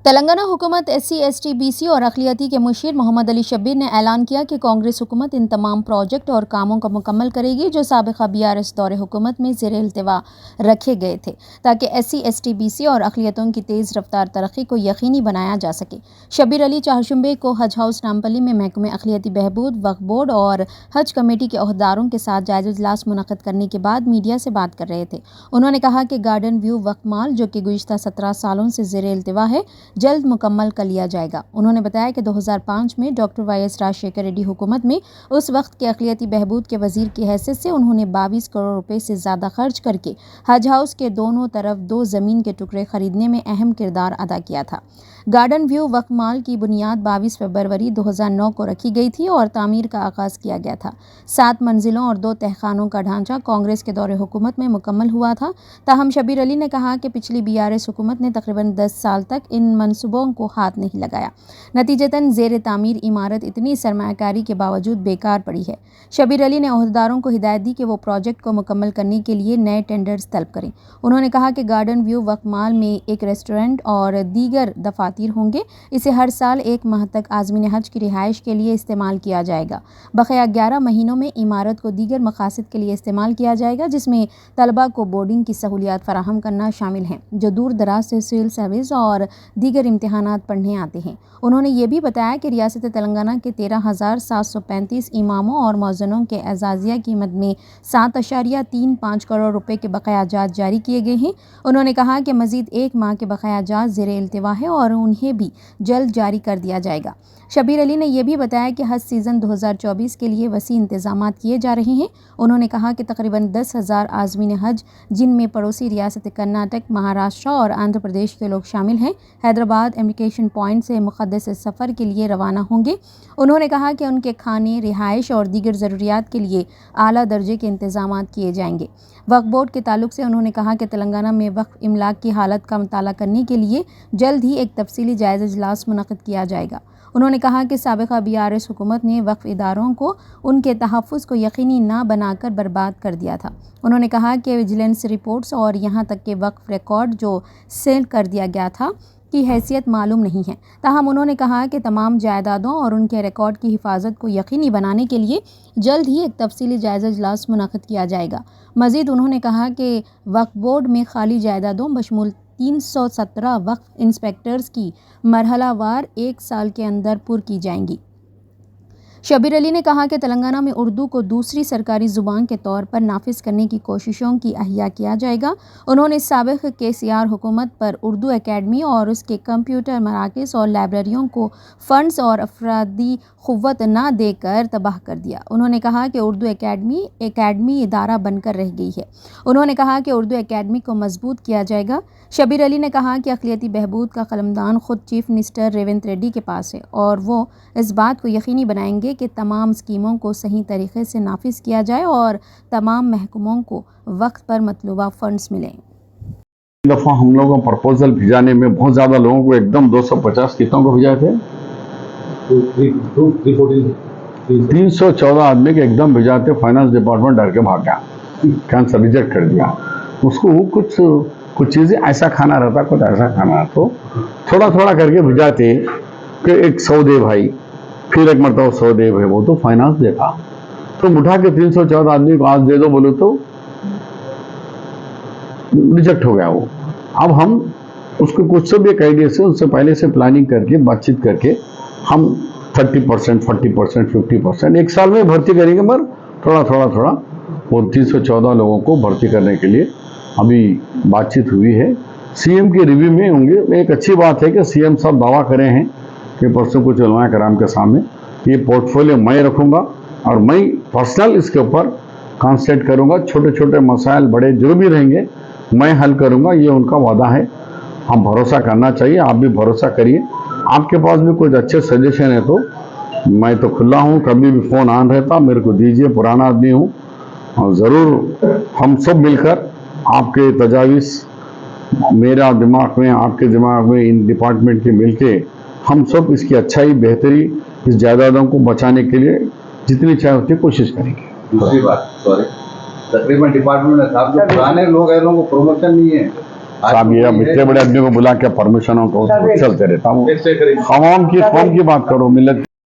तेलंगाना हुकूमत SC, ST, BC और अक़लियती के मुशीर मोहम्मद अली शब्बीर ने ऐलान किया कि कांग्रेस हुकूमत इन तमाम प्रोजेक्ट और कामों को मुकम्मल करेगी जो साबिक़ा BRS दौरे हुकूमत में ज़ेर इल्तिवा रखे गए थे, ताकि SC, ST, BC और अक़लियतों की तेज़ रफ्तार तरक्की को यकीनी बनाया जा सके। शब्बीर अली चाहशुंबे को हज हाउस नामपल्ली में महकमे अक़लियती बहबूद, वक्फ बोर्ड और हज कमेटी के अहदेदारों के साथ जायज़ा इजलास मुनक़्क़िद करने के बाद मीडिया से बात कर रहे थे। उन्होंने कहा कि गार्डन व्यू वक्फ माल, जो कि गुज़िश्ता 17 सालों से ज़ेर इल्तिवा है, जल्द मुकम्मल कर लिया जाएगा। उन्होंने बताया कि 2005 में डॉक्टर YS राजशेखर रेड्डी हुकूमत में उस वक्त के अक़लियती बहबूद के वज़ीर की हैसियत से उन्होंने 22 करोड़ रुपए से ज़्यादा खर्च करके हज हाउस के दोनों तरफ 2 ज़मीन के टुकड़े खरीदने में अहम किरदार अदा किया था। गार्डन व्यू वक्फ माल की बुनियाद 22 फरवरी 2009 को रखी गई थी और तामीर का आगाज़ किया गया था। 7 मंजिलों और 2 तहखानों का ढांचा कांग्रेस के दौरे हुकूमत में मुकम्मल हुआ था। ताहम शब्बीर अली ने कहा कि पिछली BRS हुकूमत ने तकरीबन 10 साल तक इन मंसूबों को हाथ नहीं लगाया। नतीजतन ज़ेर तामीर इमारत इतनी सरमायाकारी के बावजूद बेकार पड़ी है। शब्बीर अली ने अहदेदारों को हिदायत दी कि वो प्रोजेक्ट को मुकम्मल करने के लिए नए टेंडर्स तलब करें। उन्होंने कहा कि गार्डन व्यू वक्फ माल में एक रेस्टोरेंट और दीगर दफातर होंगे। इसे हर साल 1 माह तक आज़मीन हज की रिहाइश के लिए इस्तेमाल किया जाएगा। बक़िया 11 महीनों में इमारत को दीगर मकासद के लिए इस्तेमाल किया जाएगा, जिसमें तलबा को बोर्डिंग की सहूलियात फराहम करना शामिल हैं, जो दूर दराज से सिविल सर्विस और दीगर इम्तिहानात पढ़ने आते हैं। उन्होंने ये भी बताया कि रियासत तेलंगाना के 13,735 इमामों और मौज़िनों के एजाज़िया कीमत में 7.35 करोड़ रुपए के बकायाजात जारी किए गए हैं। उन्होंने कहा कि मज़ीद 1 माह के बकायाजात ज़ेर इल्तिवा है और उन्हें भी जल्द जारी कर दिया जाएगा। शब्बीर अली ने यह भी बताया कि हज सीज़न 2024 के लिए वसी इंतज़ामात किए जा रहे हैं। उन्होंने कहा कि तकरीबन 10,000 आज़मीन हज, जिनमें पड़ोसी रियासत कर्नाटक, महाराष्ट्र और आंध्र प्रदेश के लोग शामिल हैं, हैदराबाद इमिग्रेशन पॉइंट से मुक़द्दस सफ़र के लिए रवाना होंगे। उन्होंने कहा कि उनके खाने, रिहाइश और दीगर ज़रूरियात के लिए आला दर्जे के इंतज़ामात किए जाएंगे। वक्फ बोर्ड के ताल्लुक से उन्होंने कहा कि तेलंगाना में वक्फ इमलाक की हालत का मुताला करने के लिए जल्द ही एक तफसीली जायज़ा इजलास मुनक़्क़िद किया जाएगा। उन्होंने कहा कि साबिक़ा BRS हुकूमत ने वक्फ इदारों को उनके तहफ़्फ़ुज़ को यकीनी ना बनाकर बर्बाद कर दिया था। उन्होंने कहा कि विजिलेंस रिपोर्ट्स और यहाँ तक कि वक्फ रिकॉर्ड जो सील कर दिया गया था की हैसियत मालूम नहीं है। ताहम उन्होंने कहा कि तमाम जायदादों और उनके रिकॉर्ड की हिफाजत को यकीनी बनाने के लिए जल्द ही एक तफसीली जायज़ा इजलास मुनक़्क़िद किया जाएगा। मज़ीद उन्होंने कहा कि वक्फ बोर्ड में खाली जायदादों बशमूल 317 वक्फ इंस्पेक्टर्स की मरहलावार 1 साल के अंदर पुर की जाएंगी। शब्बीर अली ने कहा कि तेलंगाना में उर्दू को दूसरी सरकारी ज़ुबान के तौर पर नाफिज करने की कोशिशों की अहिया किया जाएगा। उन्होंने साबिक़ KCR हुकूमत पर उर्दू एकेडमी और उसके कंप्यूटर मराकज़ और लाइब्रेरियों को फ़ंड्स और अफरादी क़ुव्वत ना देकर तबाह कर दिया। उन्होंने कहा कि उर्दू एकेडमी इदारा बनकर रह गई है। उन्होंने कहा कि उर्दू एकेडमी को मजबूत किया जाएगा। शब्बीर अली ने कहा कि अक़लियती बहबूद का कलमदान ख़ुद चीफ मिनिस्टर रेवंत रेड्डी के पास है और वो इस बात को यकीनी बनाएंगे कि तमाम स्कीमों को सही तरीके से नाफिज किया जाए और तमाम महकमों को वक्त पर मतलूबा फंड्स मिलें। दफ़ा हम लोगों को प्रपोजल भिजाने में बहुत ज़्यादा लोगों को एकदम 250 कितनों को भिजाए थे, 314 आदमी के एकदम भिजाते। फाइनेंस डिपार्टमेंट डर के भाग गया, कैंसर रिजेक्ट कर दिया। उसको कुछ चीज़ें ऐसा खाना रहता, कुछ ऐसा खाना, तो थोड़ा थोड़ा करके भिजाते कि एक 100 दे भाई, फिर एक मरतबा 100 दे भाई। वो तो फाइनेंस देखा, तो उठा के 314 आदमी को आज दे दो बोले तो रिजेक्ट हो गया वो। अब हम उसको कुछ सब एक आइडिया से उससे पहले से प्लानिंग करके बातचीत करके हम 30%, 40%, 50% 1 साल में भर्ती करेंगे, मगर थोड़ा वो 314 लोगों को भर्ती करने के लिए अभी बातचीत हुई है। CM के रिव्यू में होंगे। एक अच्छी बात है कि CM साहब दावा करे हैं कि परसों कुछ उलमा कराम के सामने ये पोर्टफोलियो मैं रखूँगा और मैं पर्सनल इसके ऊपर कॉन्सेंट्रेट करूँगा। छोटे छोटे मसाइल बड़े जो भी रहेंगे मैं हल करूँगा, ये उनका वादा है। हम भरोसा करना चाहिए, आप भी भरोसा करिए। आपके पास भी कुछ अच्छे सजेशन है तो मैं तो खुला हूँ, कभी भी फ़ोन ऑन रहता, मेरे को दीजिए। पुराना आदमी हूँ और ज़रूर हम सब मिलकर आपके तजावीज़ मेरा दिमाग में, आपके दिमाग में, इन डिपार्टमेंट के मिलके हम सब इसकी अच्छाई, बेहतरी, इस जायदादों को बचाने के लिए जितनी चाहे उतनी कोशिश करेंगे। दूसरी बात, सॉरी, तकरीबन डिपार्टमेंट में साहब जो पुराने लोग हैं, लोगों को प्रमोशन नहीं है, साहब ये अब इतने बड़े आदमी को बुला के परमिशन हो तो चलते रहता हूँ। कौम की बात करो, मिलत